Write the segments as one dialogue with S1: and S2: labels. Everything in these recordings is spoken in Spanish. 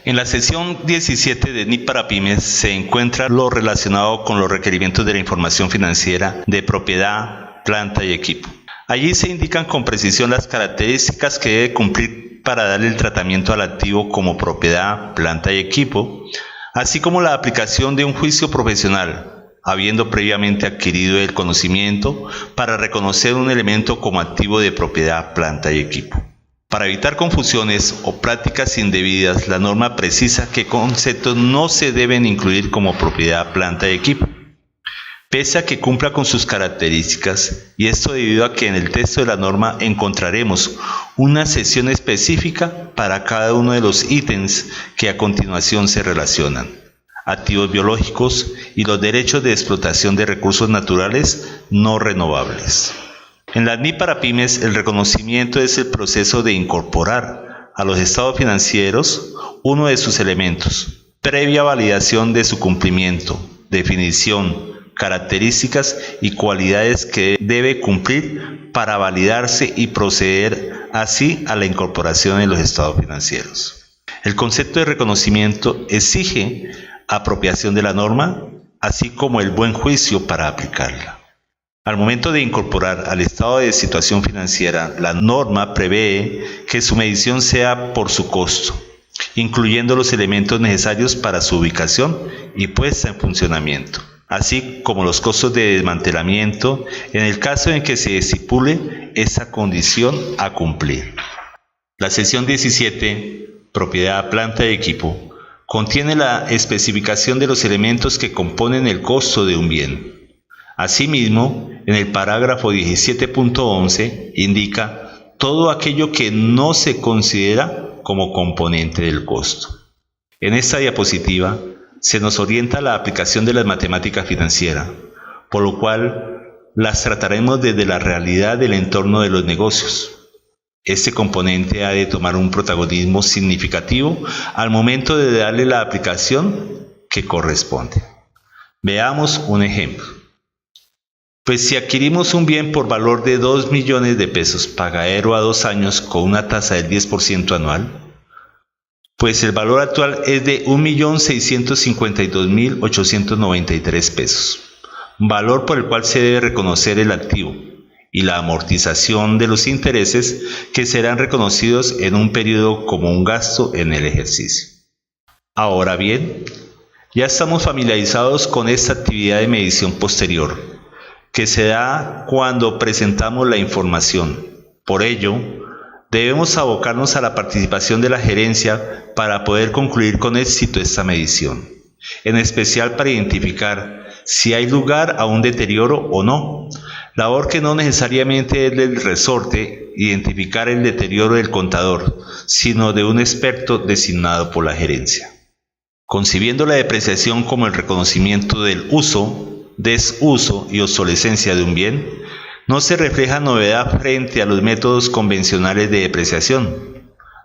S1: En la sección 17 de NIP para Pymes se encuentra lo relacionado con los requerimientos de la información financiera de propiedad, planta y equipo. Allí se indican con precisión las características que debe cumplir para darle el tratamiento al activo como propiedad, planta y equipo, así como la aplicación de un juicio profesional, habiendo previamente adquirido el conocimiento para reconocer un elemento como activo de propiedad, planta y equipo. Para evitar confusiones o prácticas indebidas, la norma precisa qué conceptos no se deben incluir como propiedad, planta y equipo, pese a que cumpla con sus características, y esto debido a que en el texto de la norma encontraremos una sección específica para cada uno de los ítems que a continuación se relacionan: activos biológicos y los derechos de explotación de recursos naturales no renovables. En la NIP para Pymes, el reconocimiento es el proceso de incorporar a los estados financieros uno de sus elementos, previa validación de su cumplimiento, definición, características y cualidades que debe cumplir para validarse y proceder así a la incorporación de los estados financieros. El concepto de reconocimiento exige apropiación de la norma, así como el buen juicio para aplicarla. Al momento de incorporar al estado de situación financiera, la norma prevé que su medición sea por su costo, incluyendo los elementos necesarios para su ubicación y puesta en funcionamiento, así como los costos de desmantelamiento en el caso en que se estipule esa condición a cumplir. La sección 17, propiedad, planta y equipo, contiene la especificación de los elementos que componen el costo de un bien. Asimismo, en el parágrafo 17.11 indica todo aquello que no se considera como componente del costo. En esta diapositiva se nos orienta la aplicación de las matemáticas financieras, por lo cual las trataremos desde la realidad del entorno de los negocios. Este componente ha de tomar un protagonismo significativo al momento de darle la aplicación que corresponde. Veamos un ejemplo. Pues si adquirimos un bien por valor de 2 millones de pesos pagadero a 2 años con una tasa del 10% anual, pues el valor actual es de 1.652.893 pesos, valor por el cual se debe reconocer el activo y la amortización de los intereses que serán reconocidos en un periodo como un gasto en el ejercicio. Ahora bien, ya estamos familiarizados con esta actividad de medición posterior, que se da cuando presentamos la información. Por ello, debemos abocarnos a la participación de la gerencia para poder concluir con éxito esta medición, en especial para identificar si hay lugar a un deterioro o no, labor que no necesariamente es del resorte identificar el deterioro del contador, sino de un experto designado por la gerencia. Concibiendo la depreciación como el reconocimiento del uso, desuso y obsolescencia de un bien, no se refleja novedad frente a los métodos convencionales de depreciación,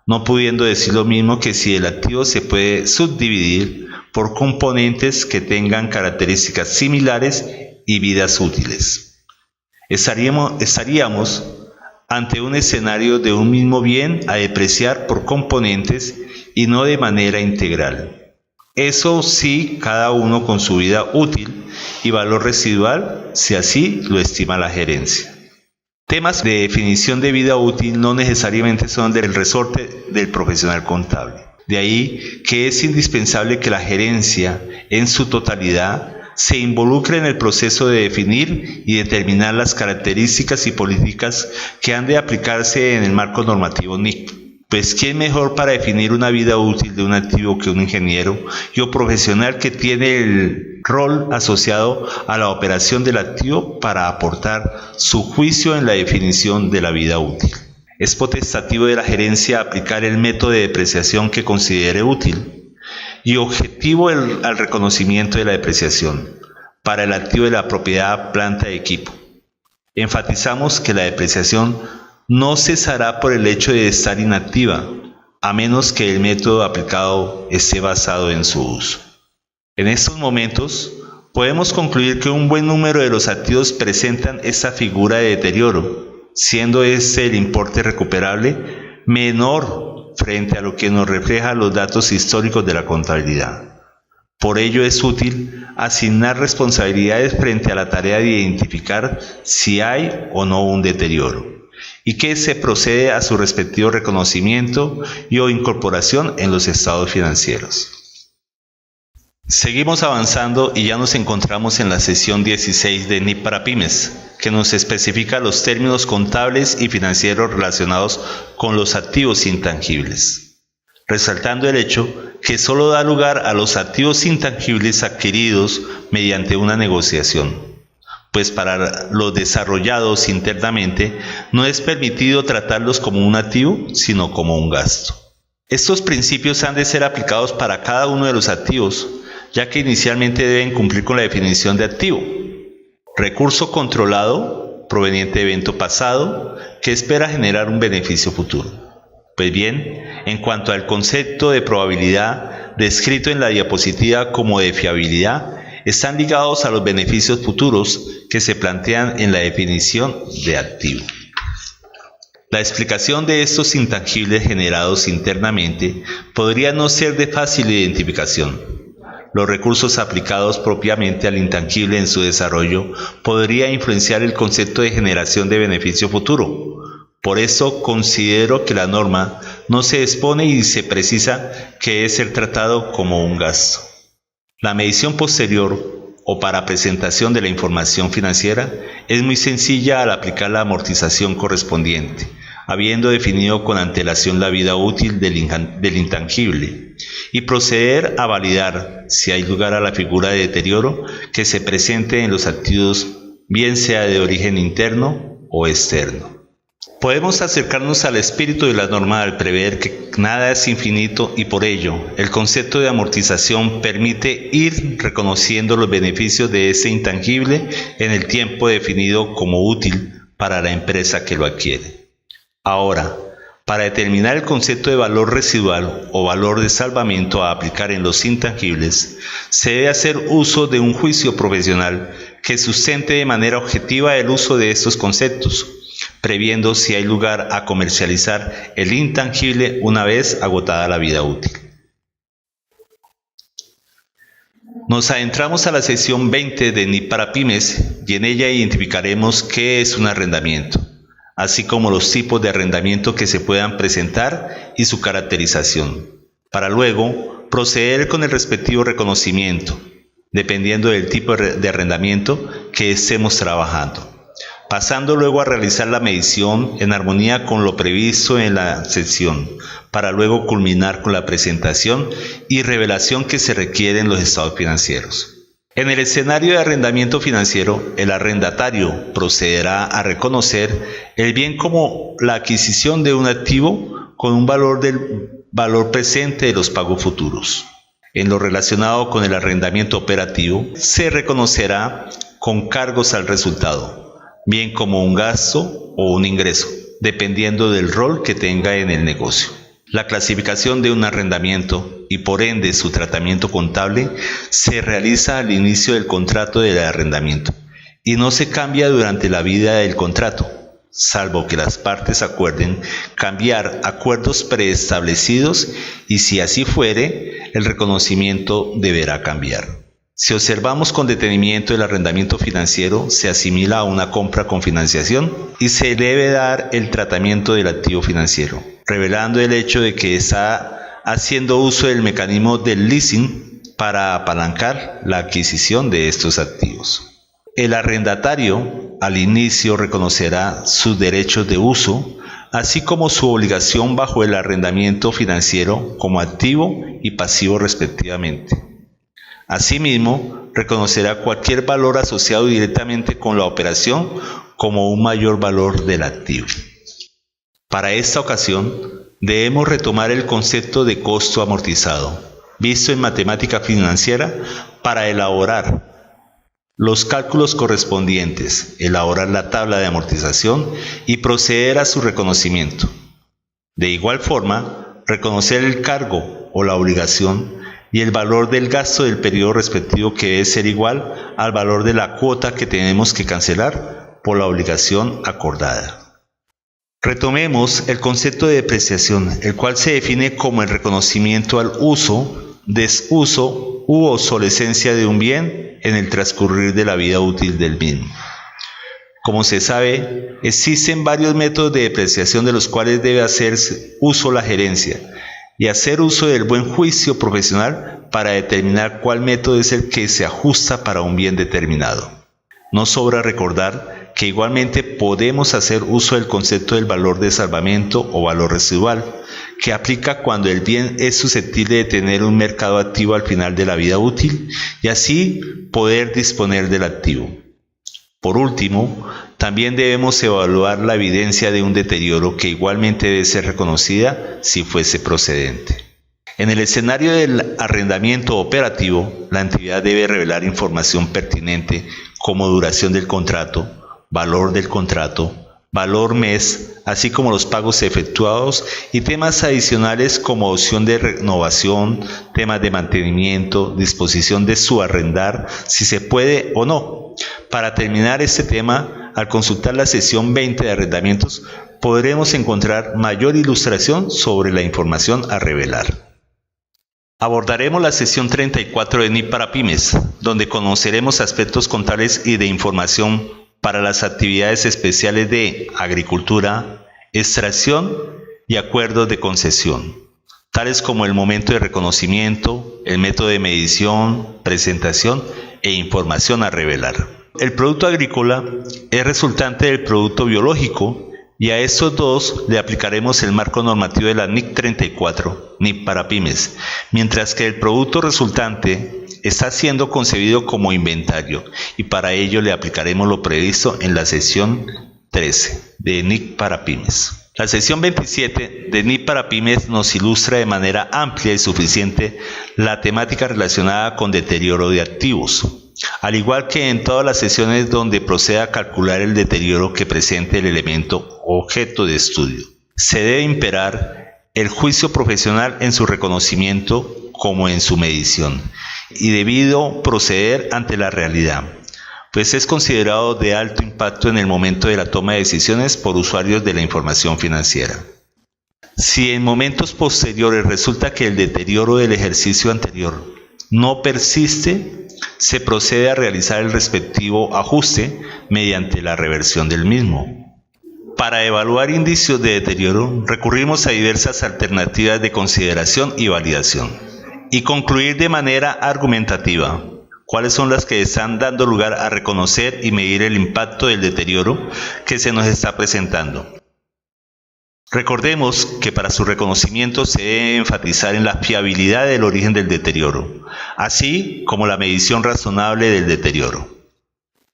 S1: no pudiendo decir lo mismo que si el activo se puede subdividir por componentes que tengan características similares y vidas útiles. Estaríamos ante un escenario de un mismo bien a depreciar por componentes y no de manera integral. Eso sí, cada uno con su vida útil y valor residual, si así lo estima la gerencia. Temas de definición de vida útil no necesariamente son del resorte del profesional contable. De ahí que es indispensable que la gerencia, en su totalidad, se involucre en el proceso de definir y determinar las características y políticas que han de aplicarse en el marco normativo NIC. Pues ¿quién mejor para definir una vida útil de un activo que un ingeniero y un profesional que tiene el rol asociado a la operación del activo para aportar su juicio en la definición de la vida útil? Es potestativo de la gerencia aplicar el método de depreciación que considere útil y objetivo al reconocimiento de la depreciación para el activo de la propiedad, planta y equipo. Enfatizamos que la depreciación no cesará por el hecho de estar inactiva, a menos que el método aplicado esté basado en su uso. En estos momentos, podemos concluir que un buen número de los activos presentan esta figura de deterioro, siendo este el importe recuperable menor frente a lo que nos refleja los datos históricos de la contabilidad. Por ello es útil asignar responsabilidades frente a la tarea de identificar si hay o no un deterioro y que se procede a su respectivo reconocimiento y o incorporación en los estados financieros. Seguimos avanzando y ya nos encontramos en la sesión 16 de NIP para Pymes, que nos especifica los términos contables y financieros relacionados con los activos intangibles, resaltando el hecho que solo da lugar a los activos intangibles adquiridos mediante una negociación, pues para los desarrollados internamente no es permitido tratarlos como un activo, sino como un gasto. Estos principios han de ser aplicados para cada uno de los activos, ya que inicialmente deben cumplir con la definición de activo: recurso controlado proveniente de evento pasado que espera generar un beneficio futuro. Pues bien, en cuanto al concepto de probabilidad descrito en la diapositiva como de fiabilidad, están ligados a los beneficios futuros que se plantean en la definición de activo. La explicación de estos intangibles generados internamente podría no ser de fácil identificación. Los recursos aplicados propiamente al intangible en su desarrollo podría influenciar el concepto de generación de beneficio futuro. Por eso considero que la norma no se expone y se precisa que es ser tratado como un gasto. La medición posterior o para presentación de la información financiera es muy sencilla al aplicar la amortización correspondiente, habiendo definido con antelación la vida útil del intangible, y proceder a validar si hay lugar a la figura de deterioro que se presente en los activos, bien sea de origen interno o externo. Podemos acercarnos al espíritu de la norma al prever que nada es infinito y por ello el concepto de amortización permite ir reconociendo los beneficios de ese intangible en el tiempo definido como útil para la empresa que lo adquiere. Ahora, para determinar el concepto de valor residual o valor de salvamiento a aplicar en los intangibles, se debe hacer uso de un juicio profesional que sustente de manera objetiva el uso de estos conceptos, previendo si hay lugar a comercializar el intangible una vez agotada la vida útil. Nos adentramos a la sección 20 de NIP para Pymes y en ella identificaremos qué es un arrendamiento, así como los tipos de arrendamiento que se puedan presentar y su caracterización, para luego proceder con el respectivo reconocimiento, dependiendo del tipo de arrendamiento que estemos trabajando, pasando luego a realizar la medición en armonía con lo previsto en la sección, para luego culminar con la presentación y revelación que se requiere en los estados financieros. En el escenario de arrendamiento financiero, el arrendatario procederá a reconocer el bien como la adquisición de un activo con un valor del valor presente de los pagos futuros. En lo relacionado con el arrendamiento operativo, se reconocerá con cargos al resultado, bien como un gasto o un ingreso, dependiendo del rol que tenga en el negocio. La clasificación de un arrendamiento y por ende su tratamiento contable se realiza al inicio del contrato del arrendamiento y no se cambia durante la vida del contrato, salvo que las partes acuerden cambiar acuerdos preestablecidos y si así fuere, el reconocimiento deberá cambiar. Si observamos con detenimiento el arrendamiento financiero, se asimila a una compra con financiación y se debe dar el tratamiento del activo financiero, revelando el hecho de que está haciendo uso del mecanismo del leasing para apalancar la adquisición de estos activos. El arrendatario al inicio reconocerá sus derechos de uso, así como su obligación bajo el arrendamiento financiero como activo y pasivo respectivamente. Asimismo, reconocerá cualquier valor asociado directamente con la operación como un mayor valor del activo. Para esta ocasión, debemos retomar el concepto de costo amortizado, visto en matemática financiera, para elaborar los cálculos correspondientes, elaborar la tabla de amortización y proceder a su reconocimiento. De igual forma, reconocer el cargo o la obligación y el valor del gasto del periodo respectivo que debe ser igual al valor de la cuota que tenemos que cancelar por la obligación acordada. Retomemos el concepto de depreciación, el cual se define como el reconocimiento al uso, desuso u obsolescencia de un bien en el transcurrir de la vida útil del mismo. Como se sabe, existen varios métodos de depreciación de los cuales debe hacerse uso la gerencia y hacer uso del buen juicio profesional para determinar cuál método es el que se ajusta para un bien determinado. No sobra recordar que igualmente podemos hacer uso del concepto del valor de salvamento o valor residual, que aplica cuando el bien es susceptible de tener un mercado activo al final de la vida útil y así poder disponer del activo. Por último, también debemos evaluar la evidencia de un deterioro que igualmente debe ser reconocida si fuese procedente. En el escenario del arrendamiento operativo, la entidad debe revelar información pertinente como duración del contrato, valor del contrato, valor mes, así como los pagos efectuados y temas adicionales como opción de renovación, temas de mantenimiento, disposición de su arrendar, si se puede o no. Para terminar este tema, al consultar la sección 20 de arrendamientos, podremos encontrar mayor ilustración sobre la información a revelar. Abordaremos la sección 34 de NIP para pymes, donde conoceremos aspectos contables y de información para las actividades especiales de agricultura, extracción y acuerdos de concesión, tales como el momento de reconocimiento, el método de medición, presentación e información a revelar. El producto agrícola es resultante del producto biológico y a estos dos le aplicaremos el marco normativo de la NIC 34, NIP para pymes, mientras que el producto resultante está siendo concebido como inventario y para ello le aplicaremos lo previsto en la sección 13 de NIC para pymes. La sección 27 de NIP para pymes nos ilustra de manera amplia y suficiente la temática relacionada con deterioro de activos, al igual que en todas las sesiones donde proceda a calcular el deterioro que presente el elemento objeto de estudio. Se debe imperar el juicio profesional en su reconocimiento como en su medición, y debido proceder ante la realidad, pues es considerado de alto impacto en el momento de la toma de decisiones por usuarios de la información financiera. Si en momentos posteriores resulta que el deterioro del ejercicio anterior no persiste, se procede a realizar el respectivo ajuste mediante la reversión del mismo. Para evaluar indicios de deterioro, recurrimos a diversas alternativas de consideración y validación, y concluir de manera argumentativa cuáles son las que están dando lugar a reconocer y medir el impacto del deterioro que se nos está presentando. Recordemos que para su reconocimiento se debe enfatizar en la fiabilidad del origen del deterioro, así como la medición razonable del deterioro.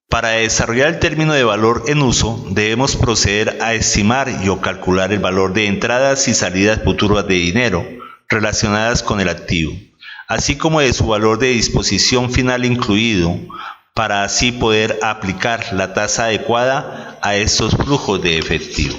S1: Para desarrollar el término de valor en uso, debemos proceder a estimar y o calcular el valor de entradas y salidas futuras de dinero relacionadas con el activo, así como de su valor de disposición final incluido, para así poder aplicar la tasa adecuada a estos flujos de efectivo.